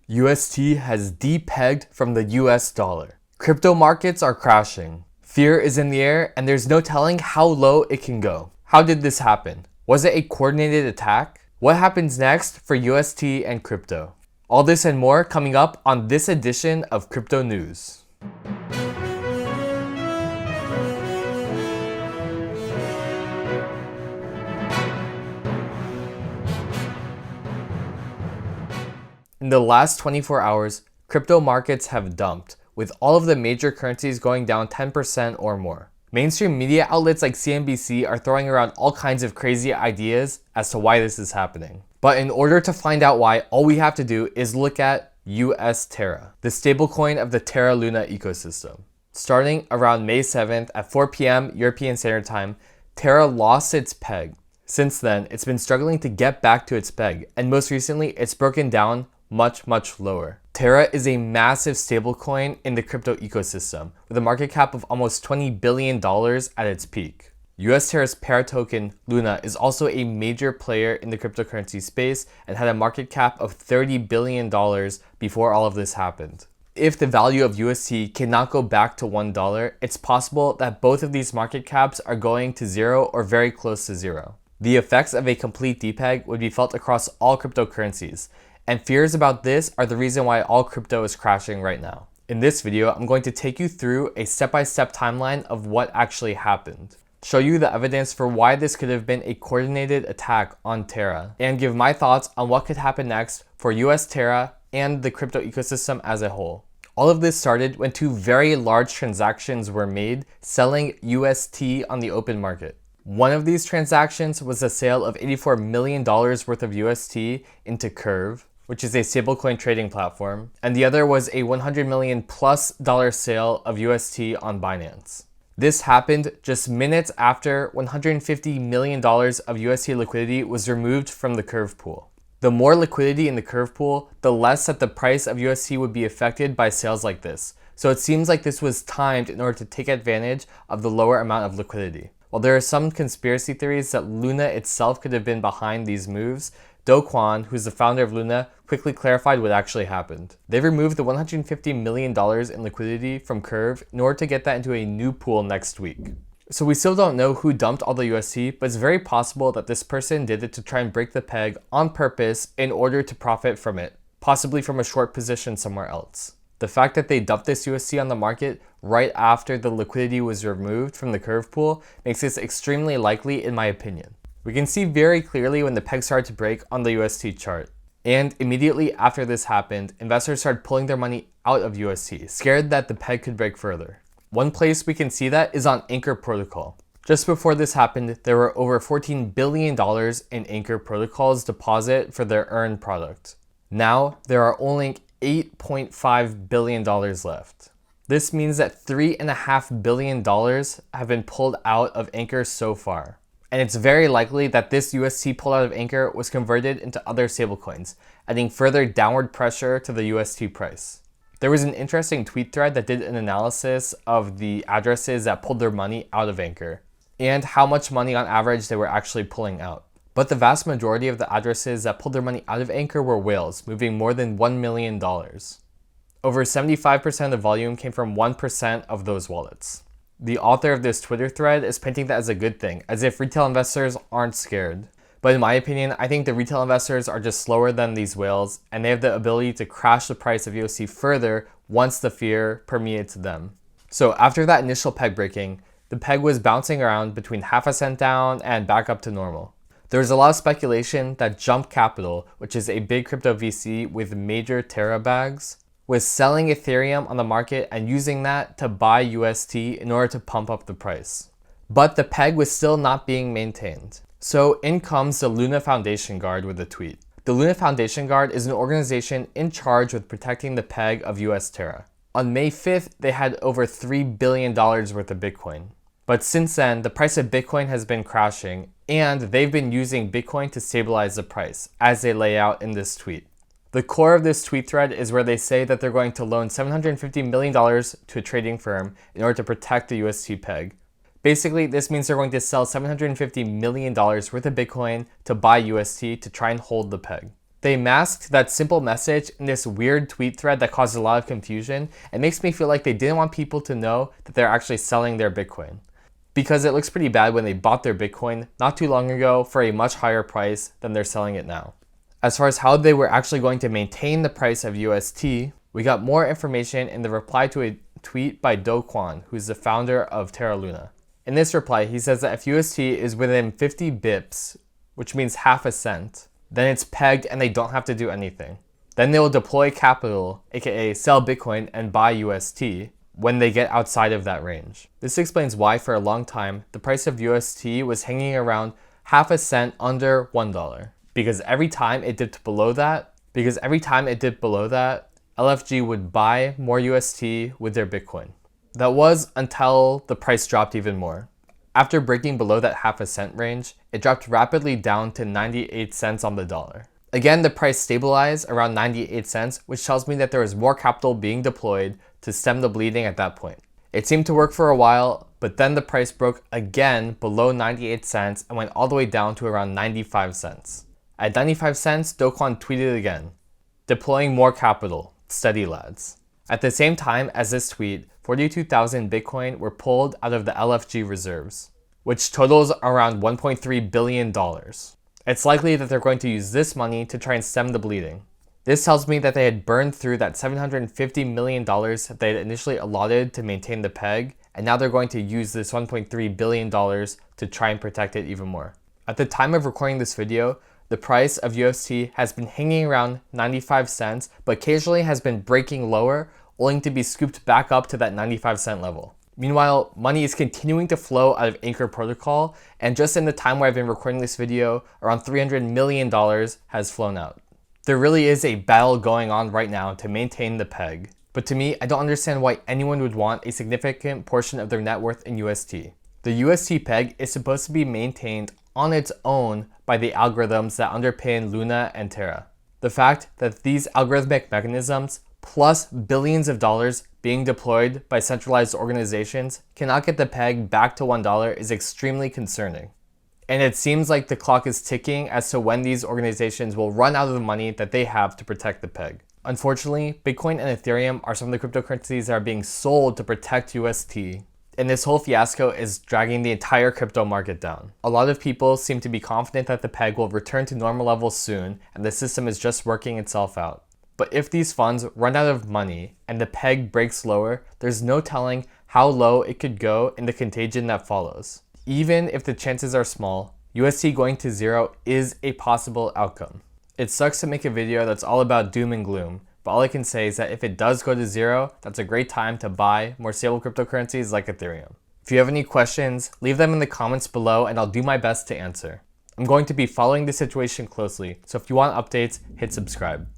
UST has depegged from the US dollar. Crypto markets are crashing. Fear is in the air and there's no telling how low it can go. How did this happen? Was it a coordinated attack? What happens next for UST and crypto? All this and more coming up on this edition of Crypto News. In the last 24 hours, crypto markets have dumped, with all of the major currencies going down 10% or more. Mainstream media outlets like CNBC are throwing around all kinds of crazy ideas as to why this is happening. But in order to find out why, all we have to do is look at US Terra, the stablecoin of the Terra Luna ecosystem. Starting around May 7th at 4 p.m. European Standard Time, Terra lost its peg. Since then, it's been struggling to get back to its peg, and most recently, it's broken down much lower. Terra is a massive stablecoin in the crypto ecosystem, with a market cap of almost $20 billion at its peak. US Terra's parent token, Luna, is also a major player in the cryptocurrency space and had a market cap of $30 billion before all of this happened. If the value of UST cannot go back to $1, it's possible that both of these market caps are going to zero or very close to zero. The effects of a complete depeg would be felt across all cryptocurrencies, and fears about this are the reason why all crypto is crashing right now. In this video, I'm going to take you through a step-by-step timeline of what actually happened, show you the evidence for why this could have been a coordinated attack on Terra, and give my thoughts on what could happen next for US Terra and the crypto ecosystem as a whole. All of this started when two very large transactions were made selling UST on the open market. One of these transactions was the sale of $84 million worth of UST into Curve, which is a stablecoin trading platform, and the other was a $100 million plus sale of UST on Binance. This happened just minutes after $150 million of UST liquidity was removed from the Curve pool. The more liquidity in the Curve pool, the less that the price of UST would be affected by sales like this. So it seems like this was timed in order to take advantage of the lower amount of liquidity. While there are some conspiracy theories that Luna itself could have been behind these moves, Do Kwon, who's the founder of Luna, quickly clarified what actually happened. They removed the $150 million in liquidity from Curve in order to get that into a new pool next week. So we still don't know who dumped all the UST, but it's very possible that this person did it to try and break the peg on purpose in order to profit from it, possibly from a short position somewhere else. The fact that they dumped this UST on the market right after the liquidity was removed from the Curve pool makes this extremely likely in my opinion. We can see very clearly when the peg started to break on the UST chart. And immediately after this happened, investors started pulling their money out of UST, scared that the peg could break further. One place we can see that is on Anchor Protocol. Just before this happened, there were over $14 billion in Anchor Protocol's deposit for their earned product. Now, there are only $8.5 billion left. This means that $3.5 billion have been pulled out of Anchor so far. And it's very likely that this UST pulled out of Anchor was converted into other stablecoins, adding further downward pressure to the UST price. There was an interesting tweet thread that did an analysis of the addresses that pulled their money out of Anchor, and how much money on average they were actually pulling out. But the vast majority of the addresses that pulled their money out of Anchor were whales, moving more than $1 million. Over 75% of the volume came from 1% of those wallets. The author of this Twitter thread is painting that as a good thing, as if retail investors aren't scared. But in my opinion, I think the retail investors are just slower than these whales, and they have the ability to crash the price of UST further once the fear permeates them. So after that initial peg breaking, the peg was bouncing around between half a cent down and back up to normal. There was a lot of speculation that Jump Capital, which is a big crypto VC with major Terra bags, was selling Ethereum on the market and using that to buy UST in order to pump up the price. But the peg was still not being maintained. So in comes the Luna Foundation Guard with a tweet. The Luna Foundation Guard is an organization in charge with protecting the peg of US Terra. On May 5th, they had over $3 billion worth of Bitcoin. But since then, the price of Bitcoin has been crashing, and they've been using Bitcoin to stabilize the price, as they lay out in this tweet. The core of this tweet thread is where they say that they're going to loan $750 million to a trading firm in order to protect the UST peg. Basically, this means they're going to sell $750 million worth of Bitcoin to buy UST to try and hold the peg. They masked that simple message in this weird tweet thread that caused a lot of confusion and makes me feel like they didn't want people to know that they're actually selling their Bitcoin. Because it looks pretty bad when they bought their Bitcoin not too long ago for a much higher price than they're selling it now. As far as how they were actually going to maintain the price of UST, we got more information in the reply to a tweet by Do Kwon, who's the founder of Terra Luna. In this reply, he says that if UST is within 50 bips, which means half a cent, then it's pegged and they don't have to do anything. Then they will deploy capital, aka sell Bitcoin and buy UST, when they get outside of that range. This explains why for a long time, the price of UST was hanging around half a cent under $1. Because every time it dipped below that, LFG would buy more UST with their Bitcoin. That was until the price dropped even more. After breaking below that half a cent range, it dropped rapidly down to 98 cents on the dollar. Again, the price stabilized around 98 cents, which tells me that there was more capital being deployed to stem the bleeding at that point. It seemed to work for a while, but then the price broke again below 98 cents and went all the way down to around 95 cents. At 95 cents, Do Kwon tweeted again, deploying more capital, steady lads. At the same time as this tweet, 42,000 Bitcoin were pulled out of the LFG reserves, which totals around $1.3 billion. It's likely that they're going to use this money to try and stem the bleeding. This tells me that they had burned through that $750 million that they had initially allotted to maintain the peg, and now they're going to use this $1.3 billion to try and protect it even more. At the time of recording this video, the price of UST has been hanging around 95 cents, but occasionally has been breaking lower, only to be scooped back up to that 95 cent level. Meanwhile, money is continuing to flow out of Anchor Protocol, and just in the time where I've been recording this video, around $300 million has flown out. There really is a battle going on right now to maintain the peg. But to me, I don't understand why anyone would want a significant portion of their net worth in UST. The UST peg is supposed to be maintained on its own by the algorithms that underpin Luna and Terra. The fact that these algorithmic mechanisms, plus billions of dollars being deployed by centralized organizations, cannot get the peg back to $1 is extremely concerning. And it seems like the clock is ticking as to when these organizations will run out of the money that they have to protect the peg. Unfortunately, Bitcoin and Ethereum are some of the cryptocurrencies that are being sold to protect UST. And this whole fiasco is dragging the entire crypto market down. A lot of people seem to be confident that the peg will return to normal levels soon, and the system is just working itself out. But if these funds run out of money and the peg breaks lower, there's no telling how low it could go in the contagion that follows. Even if the chances are small, UST going to zero is a possible outcome. It sucks to make a video that's all about doom and gloom, but all I can say is that if it does go to zero, that's a great time to buy more stable cryptocurrencies like Ethereum. If you have any questions, leave them in the comments below and I'll do my best to answer. I'm going to be following the situation closely, so if you want updates, hit subscribe.